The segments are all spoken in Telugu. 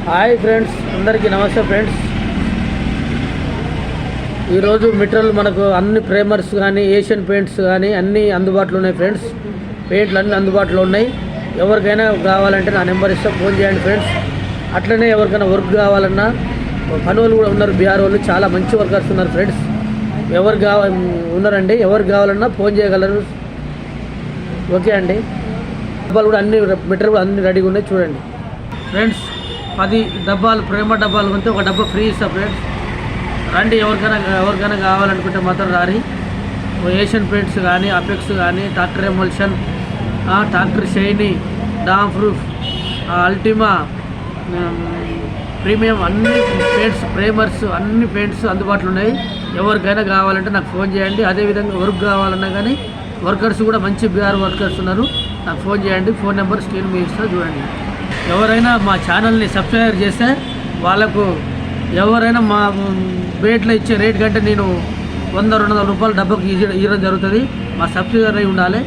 హాయ్ ఫ్రెండ్స్, అందరికీ నమస్తే ఫ్రెండ్స్. ఈరోజు మెటీరియల్ మనకు అన్ని ప్రైమర్స్ కానీ ఏషియన్ పెయింట్స్ కానీ అన్నీ అందుబాటులో ఉన్నాయి ఫ్రెండ్స్. పెయింట్లు అన్నీ అందుబాటులో ఉన్నాయి. ఎవరికైనా కావాలంటే నా నెంబర్ ఇస్తా, ఫోన్ చేయండి ఫ్రెండ్స్. అట్లనే ఎవరికైనా వర్క్ కావాలన్నా పని వాళ్ళు కూడా ఉన్నారు, బీఆర్ వాళ్ళు చాలా మంచి వర్కర్స్ ఉన్నారు ఫ్రెండ్స్. ఎవరు ఉన్నారండి, ఎవరికి కావాలన్నా ఫోన్ చేయగలరు. ఓకే అండి. డబ్బాలు కూడా అన్ని మెటీరియల్ కూడా అన్ని రెడీగా ఉన్నాయి, చూడండి ఫ్రెండ్స్. 10 డబ్బాలు ప్రేమ డబ్బాలు కొంటే ఒక డబ్బా ఫ్రీ ఇస్తా ఫ్రెండ్స్. రండి, ఎవరికైనా కావాలనుకుంటే మాత్రం రారి. ఏషియన్ పెయింట్స్ కానీ, అపెక్స్ కానీ, Tractor Emulsion, Tractor Shyne, Damp Proof, Ultima, premium అన్ని పెయింట్స్, ప్రైమర్స్ అన్ని పెయింట్స్ అందుబాటులో ఉన్నాయి. ఎవరికైనా కావాలంటే నాకు ఫోన్ చేయండి. అదేవిధంగా వర్క్ కావాలన్నా కానీ వర్కర్స్ కూడా మంచి బీఆర్ వర్కర్స్ ఉన్నారు, నాకు ఫోన్ చేయండి. ఫోన్ నెంబర్ స్క్రీన్ మీద ఇస్తా, చూడండి. ఎవరైనా మా ఛానల్ని సబ్స్క్రైబ్ చేస్తే వాళ్ళకు ఎవరైనా మా బేట్లో ఇచ్చే రేట్ కంటే నేను 100-200 రూపాయలు డబ్బాకి ఇవ్వడం జరుగుతుంది. మా సబ్స్క్రైబర్ అయి ఉండాలి.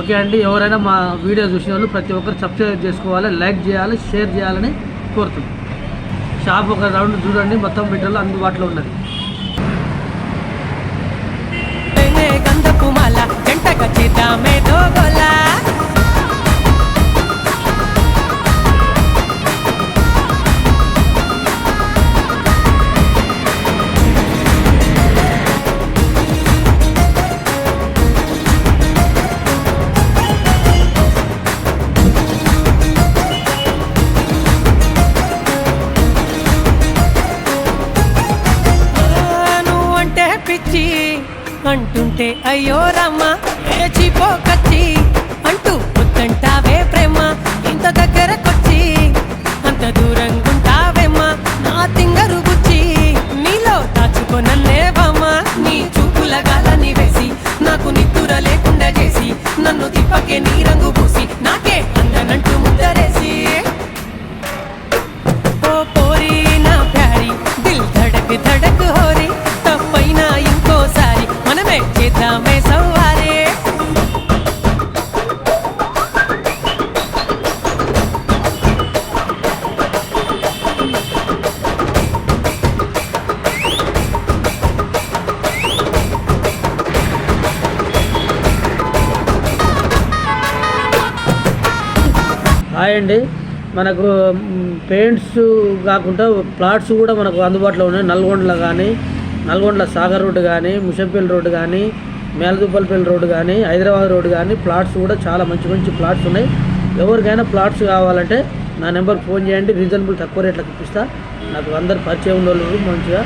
ఓకే అండి. ఎవరైనా మా వీడియో చూసిన వాళ్ళు ప్రతి ఒక్కరు సబ్స్క్రైబ్ చేసుకోవాలి, లైక్ చేయాలి, షేర్ చేయాలని కోరుతున్నాం. షాప్ ఒక రౌండ్ చూడండి, మొత్తం మెటీరియల్ అందుబాటులో ఉన్నది. అంటుంటే అయ్యో రమ్మ ఏచిపోకచ్చి అంటూ పొద్దంటావే ప్రేమ, ఇంత దగ్గరకొచ్చి అంత దూరంగుంటావేమ్మ నా తింగరు బుచ్చి, నీలో దాచుకొనన్నేవమ్మ నీ చూపుల గాలని వేసి నాకు నిద్దుర లేకుండా చేసి నన్ను తిప్పకే నీ రంగు పూసి నాకే అందనంటూ ముద్దరేసి, ఓ పోరి నా ప్యారి దిల్ ధడక్ ధడక్ హోరి, తప్పైనా ఇంకోసారి మనమే చేద్దామే సవారే. హాయ్ అండి. మనకు పెయింట్స్ కాకుండా ప్లాట్స్ కూడా మనకు అందుబాటులో ఉన్నాయి. నల్గొండ సాగర్ రోడ్డు కానీ, ముషంపల్లి రోడ్డు కానీ, మేలదుప్పలపల్లి రోడ్డు కానీ, హైదరాబాద్ రోడ్డు కానీ ప్లాట్స్ కూడా చాలా మంచి ప్లాట్స్ ఉన్నాయి. ఎవరికైనా ప్లాట్స్ కావాలంటే నా నెంబర్కి ఫోన్ చేయండి. రీజనబుల్ తక్కువ రేట్లకు ఇప్పిస్తా. నాకు అందరు పరిచయం ఉన్న వాళ్ళు మంచిగా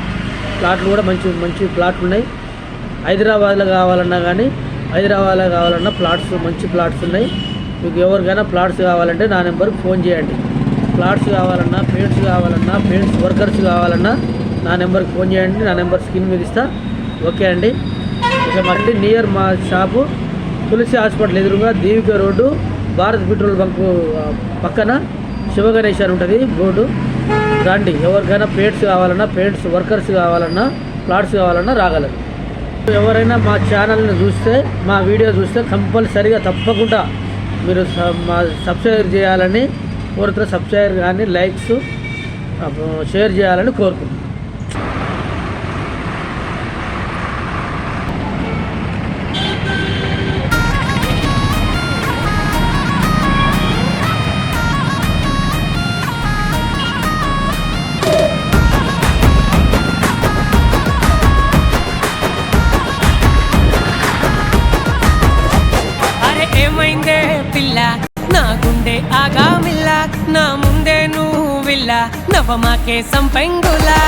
ప్లాట్లు కూడా మంచి ప్లాట్లు ఉన్నాయి. హైదరాబాద్లో కావాలన్నా ప్లాట్స్ మంచి ప్లాట్స్ ఉన్నాయి. మీకు ఎవరికైనా ప్లాట్స్ కావాలంటే నా నెంబర్కి ఫోన్ చేయండి. ప్లాట్స్ కావాలన్నా, పెయింట్స్ వర్కర్స్ కావాలన్నా నా నెంబర్కి ఫోన్ చేయండి. నా నెంబర్ స్క్రీన్ మీద ఇస్తా. ఓకే అండి. ఇక మళ్ళీ నియర్ మా షాపు తులసి హాస్పిటల్ ఎదురుగా దీవిక రోడ్డు, భారత్ పెట్రోల్ బంకు పక్కన శివగణేష్ అని ఉంటుంది బోర్డు. రండి. ఎవరికైనా పెయింట్స్ కావాలన్నా, పెయింట్స్ వర్కర్స్ కావాలన్నా, ప్లాట్స్ కావాలన్నా రాగలరు. ఎవరైనా మా ఛానల్ని చూస్తే, మా వీడియో చూస్తే కంపల్సరీగా తప్పకుండా మీరు మా సబ్స్క్రైబ్ చేయాలని కోరుతున్న, సబ్స్క్రైబ్ కానీ లైక్స్ షేర్ చేయాలని కోరుకుంటున్నాను. ఏమైందే పిల్ల నా గుండె ఆగామిల్ల, నా ముందే నువ్వు విల్ల నవమాకే సంపెంగులా.